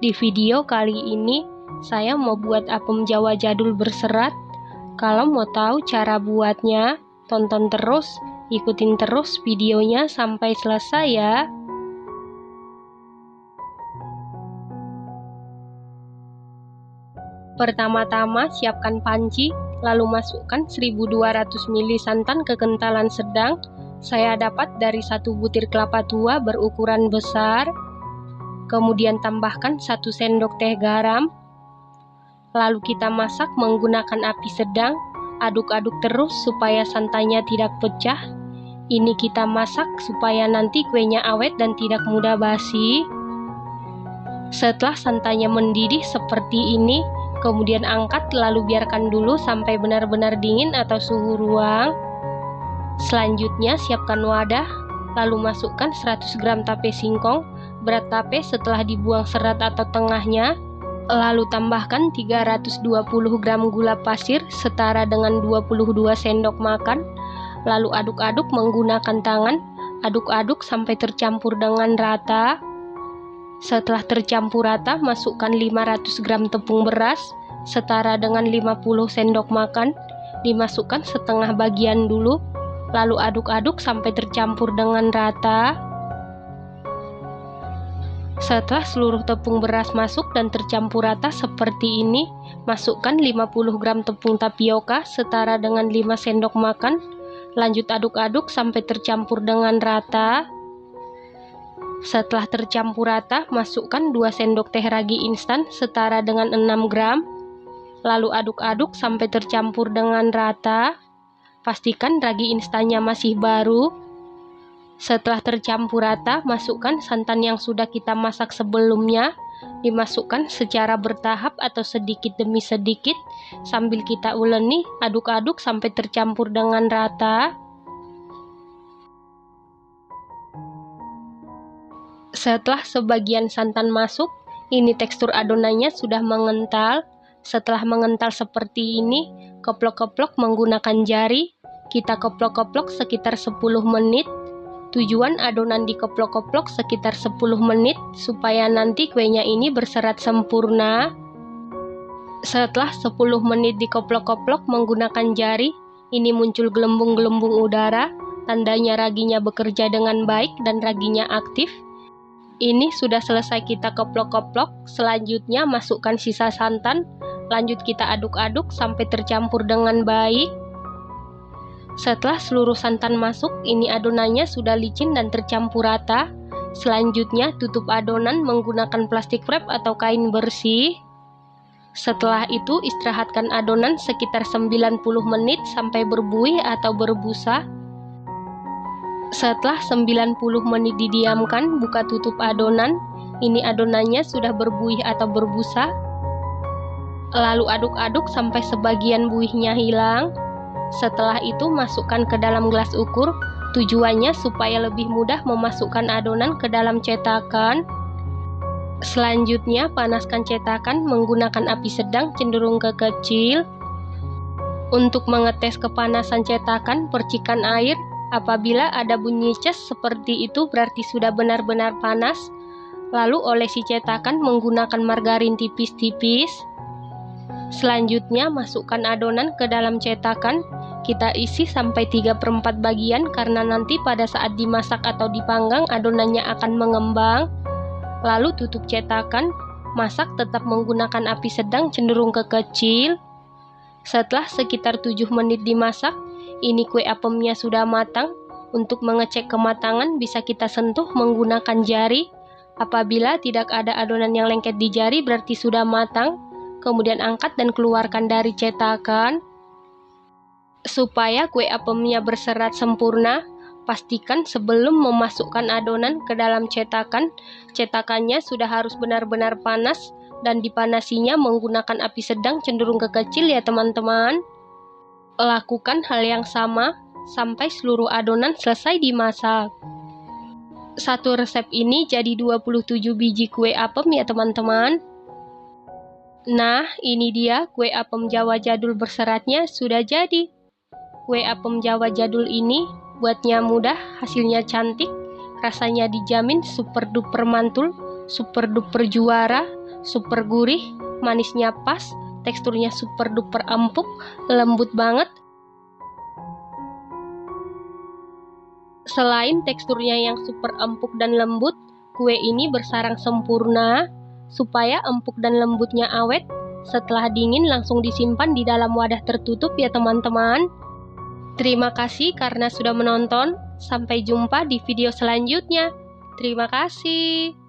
Di video kali ini, saya mau buat apem Jawa jadul berserat. Kalau mau tahu cara buatnya, tonton terus, ikutin terus videonya sampai selesai ya. Pertama-tama siapkan panci, lalu masukkan 1200 ml santan kekentalan sedang. Saya dapat dari 1 butir kelapa tua berukuran besar. Kemudian tambahkan 1 sendok teh garam. Lalu kita masak menggunakan api sedang. Aduk-aduk terus supaya santannya tidak pecah. Ini kita masak supaya nanti kuenya awet dan tidak mudah basi. Setelah santannya mendidih seperti ini, kemudian angkat lalu biarkan dulu sampai benar-benar dingin atau suhu ruang. Selanjutnya siapkan wadah, lalu masukkan 100 gram tape singkong, berat tape setelah dibuang serat atau tengahnya. Lalu tambahkan 320 gram gula pasir setara dengan 22 sendok makan. Lalu aduk-aduk menggunakan tangan, aduk-aduk sampai tercampur dengan rata. Setelah tercampur rata, masukkan 500 gram tepung beras setara dengan 50 sendok makan. Dimasukkan setengah bagian dulu, lalu aduk-aduk sampai tercampur dengan rata. Setelah seluruh tepung beras masuk dan tercampur rata seperti ini, masukkan 50 gram tepung tapioka setara dengan 5 sendok makan. Lanjut aduk-aduk sampai tercampur dengan rata. Setelah tercampur rata, masukkan 2 sendok teh ragi instan setara dengan 6 gram. Lalu aduk-aduk sampai tercampur dengan rata. Pastikan ragi instannya masih baru. Setelah tercampur rata, masukkan santan yang sudah kita masak sebelumnya. Dimasukkan secara bertahap atau sedikit demi sedikit sambil kita uleni, aduk-aduk sampai tercampur dengan rata. Setelah sebagian santan masuk, ini tekstur adonannya sudah mengental. Setelah mengental seperti ini, keplok-keplok menggunakan jari. Kita keplok-keplok sekitar 10 menit. Tujuan adonan dikeplok-keplok sekitar 10 menit supaya nanti kuenya ini berserat sempurna. Setelah 10 menit dikeplok-keplok menggunakan jari, ini muncul gelembung-gelembung udara, tandanya raginya bekerja dengan baik dan raginya aktif. Ini sudah selesai kita keplok-keplok. Selanjutnya masukkan sisa santan, lanjut kita aduk-aduk sampai tercampur dengan baik. Setelah seluruh santan masuk, ini adonannya sudah licin dan tercampur rata. Selanjutnya tutup adonan menggunakan plastik wrap atau kain bersih. Setelah itu istirahatkan adonan sekitar 90 menit sampai berbuih atau berbusa. Setelah 90 menit didiamkan, buka tutup adonan. Ini adonannya sudah berbuih atau berbusa. Lalu aduk-aduk sampai sebagian buihnya hilang. Setelah itu masukkan ke dalam gelas ukur. Tujuannya supaya lebih mudah memasukkan adonan ke dalam cetakan. Selanjutnya panaskan cetakan menggunakan api sedang cenderung ke kecil. Untuk mengetes kepanasan cetakan, percikan air. Apabila ada bunyi ces seperti itu berarti sudah benar-benar panas. Lalu olesi cetakan menggunakan margarin tipis-tipis. Selanjutnya masukkan adonan ke dalam cetakan. Kita isi sampai 3/4 bagian karena nanti pada saat dimasak atau dipanggang adonannya akan mengembang. Lalu tutup cetakan. Masak tetap menggunakan api sedang cenderung ke kecil. Setelah sekitar 7 menit dimasak, ini kue apemnya sudah matang. Untuk mengecek kematangan bisa kita sentuh menggunakan jari. Apabila tidak ada adonan yang lengket di jari berarti sudah matang. Kemudian angkat dan keluarkan dari cetakan. Supaya kue apemnya berserat sempurna, pastikan sebelum memasukkan adonan ke dalam cetakan, cetakannya sudah harus benar-benar panas dan dipanasinya menggunakan api sedang cenderung ke kecil ya teman-teman. Lakukan hal yang sama sampai seluruh adonan selesai dimasak. Satu resep ini jadi 27 biji kue apem ya teman-teman. Nah, ini dia kue apem Jawa jadul berseratnya sudah jadi. Kue apem Jawa jadul ini buatnya mudah, hasilnya cantik, rasanya dijamin super duper mantul, super duper juara, super gurih, manisnya pas, teksturnya super duper empuk, lembut banget. Selain teksturnya yang super empuk dan lembut, kue ini bersarang sempurna. Supaya empuk dan lembutnya awet, setelah dingin langsung disimpan di dalam wadah tertutup ya teman-teman. Terima kasih karena sudah menonton. Sampai jumpa di video selanjutnya. Terima kasih.